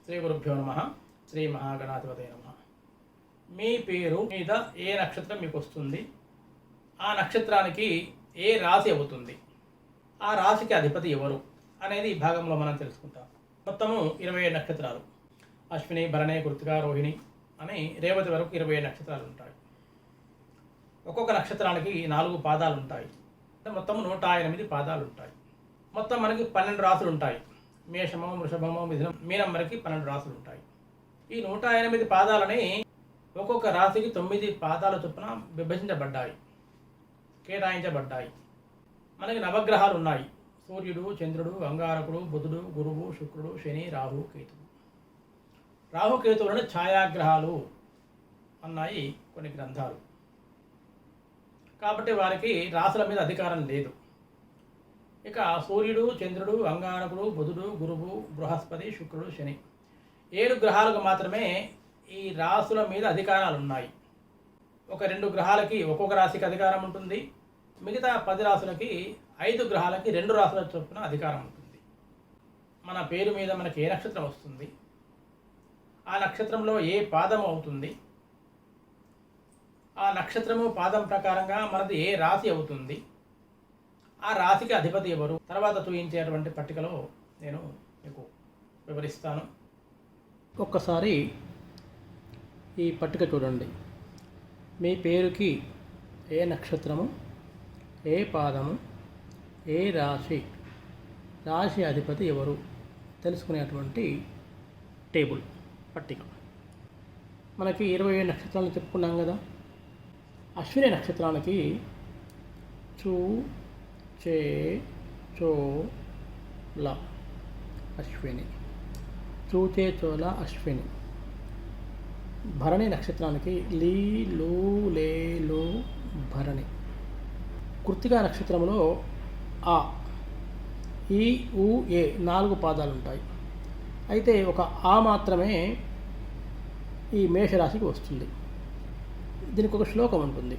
శ్రీ గురుభ్యో నమ. శ్రీ మహాగణాధిపతయ నమ. మీ పేరు మీద ఏ నక్షత్రం మీకు వస్తుంది, ఆ నక్షత్రానికి ఏ రాశి అవుతుంది, ఆ రాశికి అధిపతి ఎవరు అనేది ఈ భాగంలో మనం తెలుసుకుంటాం. మొత్తము 27 నక్షత్రాలు. అశ్విని, భరణి, కృత్తిక, రోహిణి అని రేవతి వరకు 27 నక్షత్రాలు ఉంటాయి. ఒక్కొక్క నక్షత్రానికి 4 పాదాలు ఉంటాయి. అంటే మొత్తం 108 పాదాలు ఉంటాయి. మొత్తం మనకి 12 రాసులు ఉంటాయి. మేషము, వృషభము, మిథునం, మీనం వరకు 12 రాసులు ఉంటాయి. ఈ 108 పాదాలని ఒక్కొక్క రాశికి 9 పాదాల చొప్పున విభజించబడ్డాయి, కేటాయించబడ్డాయి. మనకి నవగ్రహాలు ఉన్నాయి. సూర్యుడు, చంద్రుడు, అంగారకుడు, బుధుడు, గురువు, శుక్రుడు, శని, రాహు, కేతువు. రాహుకేతువులను ఛాయాగ్రహాలు అన్నాయి కొన్ని గ్రంథాలు. కాబట్టి వారికి రాశుల మీద అధికారం లేదు. ఇక సూర్యుడు, చంద్రుడు, అంగారకుడు, బుధుడు, గురువు, బృహస్పతి, శుక్రుడు, శని 7 గ్రహాలకు మాత్రమే ఈ రాశుల మీద అధికారాలు ఉన్నాయి. ఒక 2 గ్రహాలకి ఒక్కొక్క రాశికి అధికారం ఉంటుంది. మిగతా 10 రాశులకి 5 గ్రహాలకి 2 రాశుల చొప్పున అధికారం ఉంటుంది. మన పేరు మీద మనకి ఏ నక్షత్రం వస్తుంది, ఆ నక్షత్రంలో ఏ పాదం అవుతుంది, ఆ నక్షత్రము పాదం ప్రకారంగా మనది ఏ రాశి అవుతుంది, ఆ రాశికి అధిపతి ఎవరు తర్వాత చూపించేటువంటి పట్టికలో నేను మీకు వివరిస్తాను. ఒక్కసారి ఈ పట్టిక చూడండి. మీ పేరుకి ఏ నక్షత్రము, ఏ పాదము, ఏ రాశి, రాశి అధిపతి ఎవరు తెలుసుకునేటువంటి టేబుల్ పట్టిక. మనకి 27 నక్షత్రాలు చెప్పుకున్నాం కదా. అశ్విని నక్షత్రానికి చూ, చే, చో, ల అశ్విని. చూచే చోల అశ్విని. భరణి నక్షత్రానికి లీ, లూ, లే, లో భరణి. కృత్తికా నక్షత్రంలో ఆ, ఈ, ఊ, ఏ 4 పాదాలు ఉంటాయి. అయితే ఒక ఆ మాత్రమే ఈ మేషరాశికి వస్తుంది. దీనికి ఒక శ్లోకం ఉంటుంది.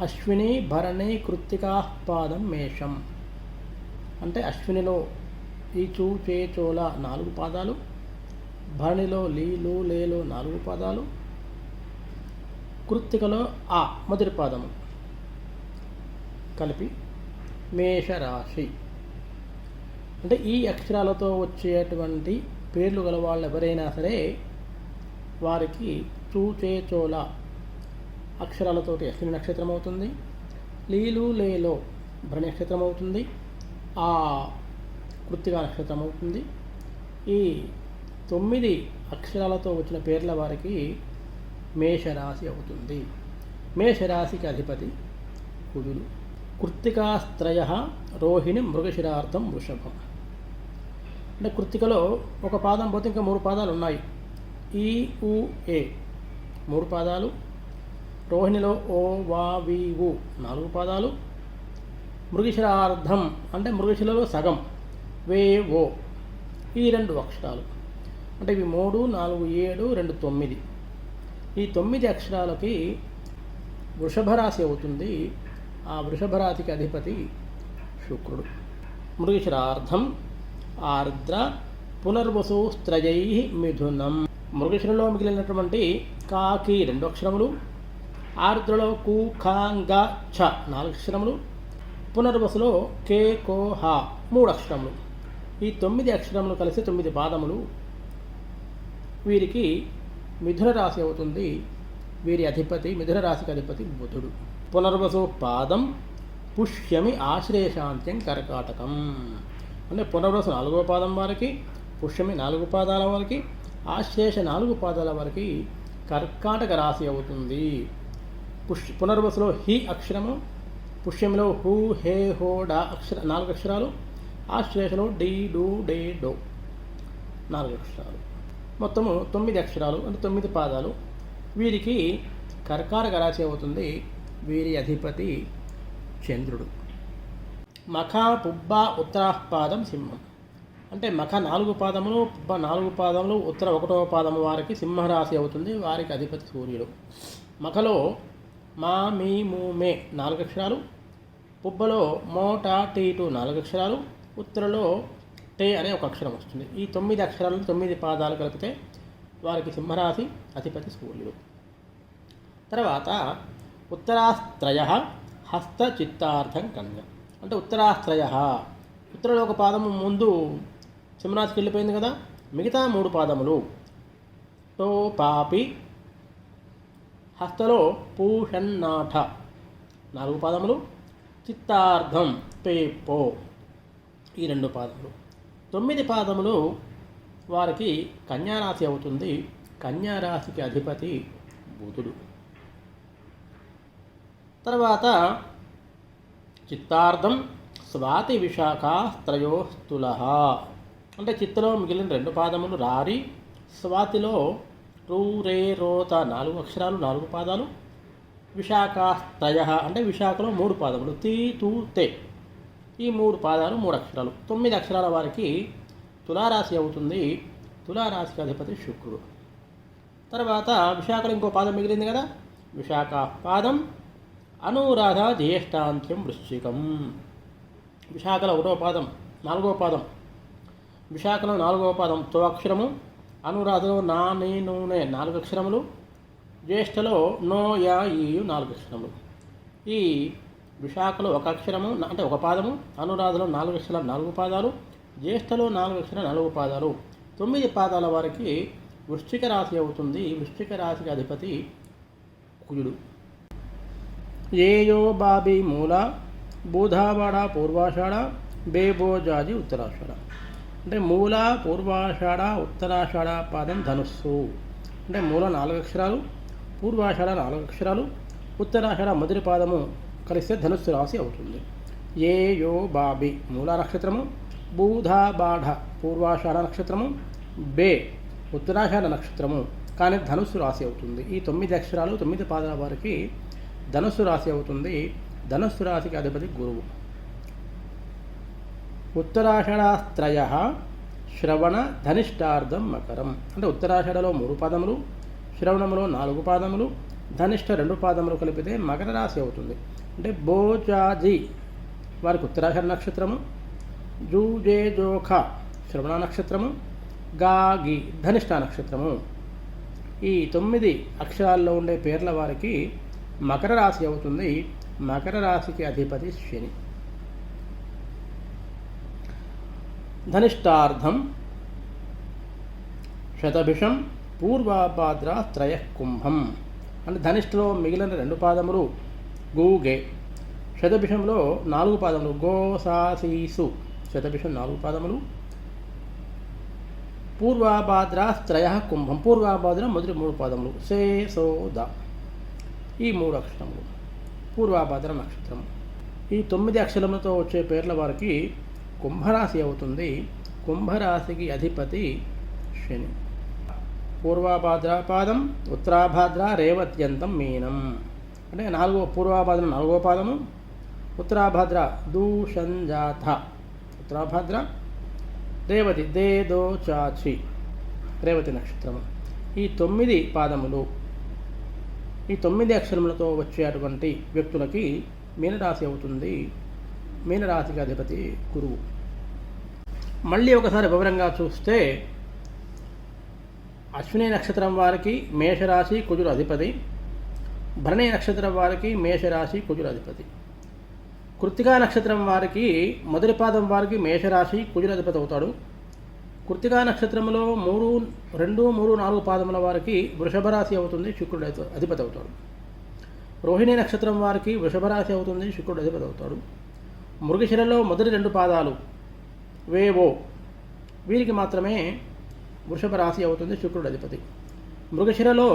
అశ్విని భరణి కృత్తికా పాదం మేషం. అంటే అశ్వినిలో ఈ చూ, చే, చోల 4 పాదాలు, భరణిలో లీ, లు, లేలో 4 పాదాలు, కృత్తికలో ఆ మొదటి పాదము కలిపి మేషరాశి. అంటే ఈ అక్షరాలతో వచ్చేటువంటి పేర్లు గల వాళ్ళు ఎవరైనా సరే వారికి చూ, చే, చోల అక్షరాలతోటి అశ్విని నక్షత్రం అవుతుంది. లీలు, లేలో భరణి నక్షత్రం అవుతుంది. ఆ కృత్తికా నక్షత్రం అవుతుంది. ఈ 9 అక్షరాలతో వచ్చిన పేర్ల వారికి మేషరాశి అవుతుంది. మేషరాశికి అధిపతి కుజుడు. కృత్తికాస్త్రయ రోహిణి మృగశిరార్థం వృషభం. అంటే కృత్తికలో ఒక పాదం పోతే ఇంకా 3 పాదాలు ఉన్నాయి. ఈ, ఊ, ఏ 3 పాదాలు. రోహిణిలో ఓ, వా, వి, ఊ 4 పాదాలు. మృగశిరార్థం అంటే మృగశిలలో సగం వే, ఓ ఈ 2 అక్షరాలు. అంటే ఇవి 3, 4, 7, 2, 9. ఈ 9 అక్షరాలకి వృషభ రాశి అవుతుంది. ఆ వృషభ రాశికి అధిపతి శుక్రుడు. మృగశిరార్థం ఆర్ద్ర పునర్వసు స్త్రయై మిథునం. మృగశిరలో మిగిలినటువంటి కాకి 2 అక్షరములు, ఆర్ద్రలో కు, ఖ, గ, ఛ 4 అక్షరములు, పునర్వసులో కే, కో, హ 3 అక్షరములు. ఈ 9 అక్షరములు కలిసి 9 పాదములు. వీరికి మిథున రాశి అవుతుంది. వీరి అధిపతి మిథున రాశికి అధిపతి బుధుడు. పునర్వసు పాదం పుష్యమి ఆశ్లేషాంత్యం కర్కాటకం. అంటే పునర్వసు 4వ పాదం వారికి, పుష్యమి 4 పాదాల వారికి, ఆశ్లేష 4 పాదాల వారికి కర్కాటక రాశి అవుతుంది. పునర్వసులో హి అక్షరము, పుష్యంలో హూ, హే, హో, డా 4 అక్షరాలు, ఆశ్లేషలో డి, డు, డే, డో 4 అక్షరాలు. మొత్తము 9 అక్షరాలు అంటే 9 పాదాలు. వీరికి కర్కాటక రాశి అవుతుంది. వీరి అధిపతి చంద్రుడు. మఖ, పుబ్బ, ఉత్తరాపాదం సింహం. అంటే మఖ 4 పాదములు, పుబ్బ 4 పాదములు, ఉత్తర 1వ పాదము వారికి సింహరాశి అవుతుంది. వారికి అధిపతి సూర్యుడు. మఖలో మా, మీ, ము, మే 4 అక్షరాలు, పుబ్బలో మో, టా, టీ, టు 4 అక్షరాలు, ఉత్తరలో టే అనే ఒక అక్షరం వస్తుంది. ఈ 9 అక్షరాలను 9 పాదాలు కలిపితే వారికి సింహరాశి అధిపతి సూర్యుడు. తర్వాత ఉత్తరాస్త్రయ హస్త చిత్తార్థం కన్య. అంటే ఉత్తరాస్త్రయ, ఉత్తరలో ఒక పాదము ముందు సింహరాశికి వెళ్ళిపోయింది కదా, మిగతా 3 పాదములు టో పాపి, హస్తలో పూషన్నాఠ 4 పాదములు, చిత్తార్థం పేపో ఈ 2 పాదములు. 9 పాదములు వారికి కన్యారాశి అవుతుంది. కన్యారాశికి అధిపతి బుధుడు. తర్వాత చిత్తార్థం స్వాతి విశాఖ త్రయోస్తుల. అంటే చిత్తలో మిగిలిన 2 పాదములు రారి, స్వాతిలో రూ రే రోత 4 అక్షరాలు 4 పాదాలు, విశాఖాస్త్రయ అంటే విశాఖలో 3 పాదములు తీ తూ తే ఈ 3 పాదాలు 3 అక్షరాలు. 9 అక్షరాల వారికి తులారాశి అవుతుంది. తులారాశికి అధిపతి శుక్రుడు. తర్వాత విశాఖలో ఇంకో పాదం మిగిలింది కదా, విశాఖ పాదం అనురాధ జ్యేష్ఠాంత్యం వృశ్చికం. విశాఖలో 1వ పాదం 4వ పాదం, విశాఖలో 4వ పాదం తో అక్షరము, అనురాధలో నా నీ నూనె 4 అక్షరములు, జ్యేష్ఠలో నో యా ఈ 4 అక్షరములు. ఈ విశాఖలో 1 అక్షరము అంటే 1 పాదము, అనురాధలో 4 అక్షరాలు 4 పాదాలు, జ్యేష్ఠలో 4 అక్షరాలు 4 పాదాలు. 9 పాదాల వారికి వృశ్చిక రాశి అవుతుంది. వృశ్చిక రాశికి అధిపతి కుజుడు. ఏయో బాబి మూల బూధావాడ పూర్వాషాఢ బేబోజాజి ఉత్తరాషాఢ. అంటే మూల పూర్వాషాఢ ఉత్తరాషాఢ పాదం ధనుస్సు. అంటే మూల 4 అక్షరాలు, పూర్వాషాఢ 4 అక్షరాలు, ఉత్తరాషాఢ మొదటి పాదము కలిస్తే ధనుస్సు రాశి అవుతుంది. ఏ యో బాబి మూల నక్షత్రము, బూధా బాఢ పూర్వాషాఢ నక్షత్రము, బే ఉత్తరాషాఢ నక్షత్రము, కానీ ధనుస్సు రాశి అవుతుంది. ఈ 9 అక్షరాలు 9 పాదాల వారికి ధనుస్సు రాశి అవుతుంది. ధనుస్సు రాశికి అధిపతి గురువు. ఉత్తరాషాఢాస్త్రయ శ్రవణ ధనిష్టార్థం మకరం. అంటే ఉత్తరాషాఢలో 3 పాదములు, శ్రవణములో 4 పాదములు, ధనిష్ట 2 పాదములు కలిపితే మకర రాశి అవుతుంది. అంటే బోజాజి వారికి ఉత్తరాషాఢ నక్షత్రము, జూజే జోఖ శ్రవణ నక్షత్రము, గాగి ధనిష్ట నక్షత్రము. ఈ 9 అక్షరాల్లో ఉండే పేర్ల వారికి మకర రాశి అవుతుంది. మకర రాశికి అధిపతి శని. ధనిష్టార్థం శతభిషం పూర్వాభాద్ర త్రయ కుంభం. అంటే ధనిష్ఠలో మిగిలిన 2 పాదములు గూగే, శతభిషంలో 4 పాదములు గోసాసీసు, శతభిషం 4 పాదములు, పూర్వాభాద్ర త్రయ కుంభం, పూర్వాభాద్ర మొదటి 3 పాదములు సే సో ద ఈ 3 అక్షరములు పూర్వాభాద్ర నక్షత్రం. ఈ 9 అక్షరములతో వచ్చే పేర్ల వారికి కుంభరాశి అవుతుంది. కుంభరాశికి అధిపతి శని. పూర్వాభాద్ర పాదం, ఉత్తరాభాద్ర రేవత్యంతం మీనం. అంటే పూర్వాభాద్ర 4వ పాదము, ఉత్తరాభాద్ర దూషంజాత, ఉత్తరాభాద్ర రేవతి దేదో చాచి రేవతి నక్షత్రము. ఈ 9 పాదములు ఈ 9 అక్షరములతో వచ్చేటువంటి వ్యక్తులకి మీనరాశి అవుతుంది. మీనరాశికి అధిపతి గురువు. మళ్ళీ ఒకసారి వివరంగా చూస్తే అశ్విని నక్షత్రం వారికి మేషరాశి కుజుడు అధిపతి, భరణి నక్షత్రం వారికి మేషరాశి కుజుడు అధిపతి, కృత్తికా నక్షత్రం వారికి మొదటి పాదం వారికి మేషరాశి కుజుడు అధిపతి అవుతాడు. కృత్తికా నక్షత్రంలో 2, 3, 4 పాదముల వారికి వృషభ రాశి అవుతుంది, శుక్రుడు అధిపతి అవుతాడు. రోహిణి నక్షత్రం వారికి వృషభ రాశి అవుతుంది, శుక్రుడు అధిపతి అవుతాడు. మృగశిరలో మొదటి 2 పాదాలు వేవో వీరికి మాత్రమే వృషభ రాశి అవుతుంది, శుక్రుడు అధిపతి. మృగశిరలో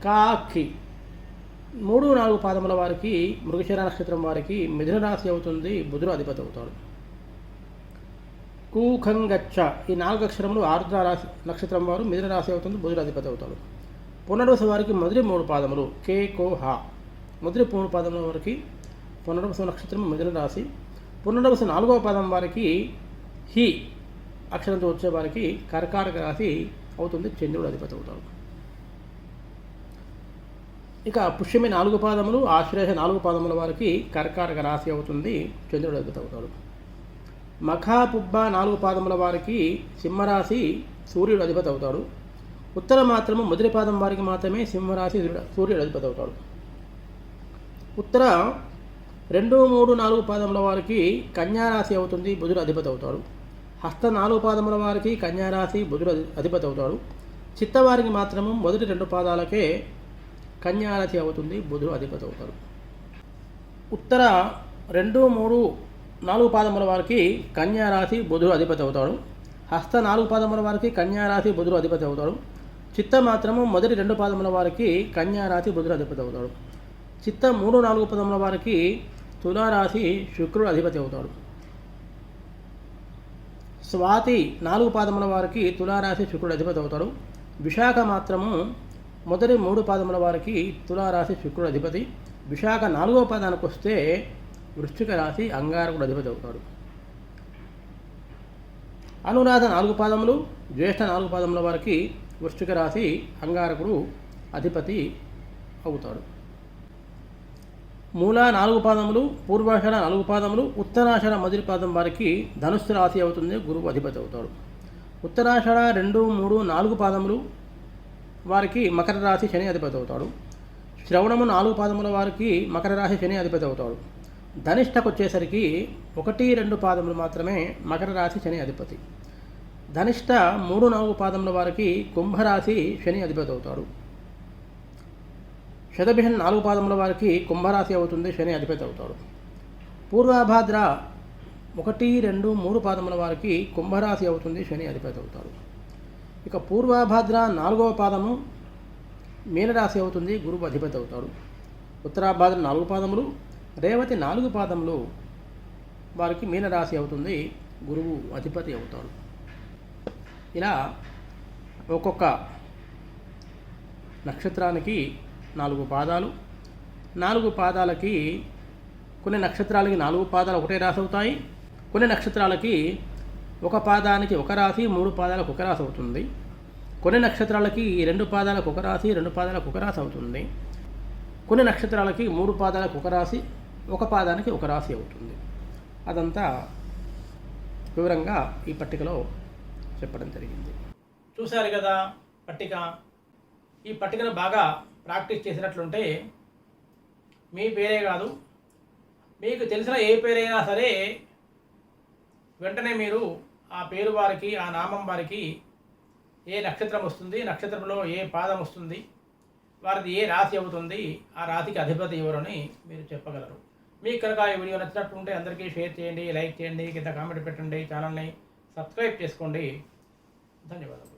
కాకి 3, 4 పాదముల వారికి మృగశిర నక్షత్రం వారికి మిథున రాశి అవుతుంది, బుధుడు అధిపతి అవుతాడు. కూఖంగచ్చ ఈ 4 అక్షరములు ఆరుద్ర రాశి నక్షత్రం వారు మిథున రాశి అవుతుంది, బుధుడు అధిపతి అవుతాడు. పునర్వసు వారికి మొదటి 3 పాదములు కే కో హా మొదటి 3 పాదముల వారికి పునర్వసు నక్షత్రం మిథున రాశి. పునర్వసు 4వ పాదం వారికి హి అక్షరంతో వచ్చే వారికి కర్కాటక రాశి అవుతుంది, చంద్రుడు అధిపతి అవుతాడు. ఇక పుష్యమి 4 పాదములు, ఆశ్లేష 4 పాదముల వారికి కర్కాటక రాశి అవుతుంది, చంద్రుడు అధిపతి అవుతాడు. మఖా పుబ్బ 4 పాదముల వారికి సింహరాశి సూర్యుడు అధిపతి అవుతాడు. ఉత్తర మాత్రము మొదటి పాదం వారికి మాత్రమే సింహరాశి సూర్యుడు అధిపతి అవుతాడు. ఉత్తర 2, 3, 4 పాదముల వారికి కన్యారాశి అవుతుంది, బుధుడు అధిపతి అవుతాడు. హస్త 4 పాదముల వారికి కన్యారాశి బుధుడు అధిపతి అవుతాడు. చిత్త వారికి మాత్రము మొదటి 2 పాదాలకే కన్యారాశి అవుతుంది, బుధుడు అధిపతి అవుతాడు. ఉత్తర 2, 3, 4 పాదముల వారికి కన్యారాశి బుధుడు అధిపతి అవుతాడు. హస్త 4 పాదముల వారికి కన్యారాశి బుధుడు అధిపతి అవుతాడు. చిత్త మాత్రము మొదటి 2 పాదముల వారికి కన్యారాశి బుధుడు అధిపతి అవుతాడు. చిత్త 3, 4 పాదముల వారికి తులారాశి శుక్రుడు అధిపతి అవుతాడు. స్వాతి 4 పాదముల వారికి తులారాశి శుక్రుడు అధిపతి అవుతాడు. విశాఖ మాత్రము మొదటి 3 పాదముల వారికి తులారాశి శుక్రుడు అధిపతి. విశాఖ 4వ పాదానికి వస్తే వృశ్చిక రాశి అంగారకుడు అధిపతి అవుతాడు. అనురాధ 4 పాదములు, జ్యేష్ఠ 4 పాదముల వారికి వృశ్చిక రాశి అంగారకుడు అధిపతి అవుతాడు. మూల 4 పాదములు, పూర్వాషాఢ 4 పాదములు, ఉత్తరాషాఢ మొదటి పాదం వారికి ధనుస్సు రాశి అవుతుంది, గురువు అధిపతి అవుతాడు. ఉత్తరాషాఢ 2, 3, 4 పాదములు వారికి మకర రాశి శని అధిపతి అవుతాడు. శ్రవణము 4 పాదముల వారికి మకర రాశి శని అధిపతి అవుతాడు. ధనిష్టకు వచ్చేసరికి 1, 2 పాదములు మాత్రమే మకర రాశి శని అధిపతి. ధనిష్ట 3, 4 పాదముల వారికి కుంభరాశి శని అధిపతి అవుతాడు. శతభిషం 4 పాదముల వారికి కుంభరాశి అవుతుంది, శని అధిపతి అవుతాడు. పూర్వాభాద్ర 1, 2, 3 పాదముల వారికి కుంభరాశి అవుతుంది, శని అధిపతి అవుతాడు. ఇక పూర్వాభాద్ర 4వ పాదము మీనరాశి అవుతుంది, గురువు అధిపతి అవుతాడు. ఉత్తరాభాద్ర 4 పాదములు, రేవతి 4 పాదములు వారికి మీనరాశి అవుతుంది, గురువు అధిపతి అవుతాడు. ఇలా ఒక్కొక్క నక్షత్రానికి 4 పాదాలు, 4 పాదాలకి కొన్ని నక్షత్రాలకి 4 పాదాలు ఒకటే రాశి అవుతాయి. కొన్ని నక్షత్రాలకి 1 పాదానికి 1 రాశి, 3 పాదాలకు 1 రాశి అవుతుంది. కొన్ని నక్షత్రాలకి 2 పాదాలకు 1 రాశి, 2 పాదాలకు 1 రాశి అవుతుంది. కొన్ని నక్షత్రాలకి 3 పాదాలకు 1 రాశి, 1 పాదానికి 1 రాశి అవుతుంది. అదంతా వివరంగా ఈ పట్టికలో చెప్పడం జరిగింది. చూశారు కదా పట్టిక. ఈ పట్టికను బాగా ప్రాక్టీస్ చేసినట్లుంటే మీ పేరే కాదు, మీకు తెలిసిన ఏ పేరైనా సరే వెంటనే మీరు ఆ పేరు వారికి, ఆ నామం వారికి ఏ నక్షత్రం వస్తుంది, నక్షత్రంలో ఏ పాదం వస్తుంది, వారిది ఏ రాశి అవుతుంది, ఆ రాశికి అధిపతి ఎవరని మీరు చెప్పగలరు. మీకు కనుక ఈ వీడియో నచ్చినట్టుంటే అందరికీ షేర్ చేయండి, లైక్ చేయండి, కింద కామెంట్ పెట్టండి, ఛానల్ని సబ్స్క్రైబ్ చేసుకోండి. ధన్యవాదాలు.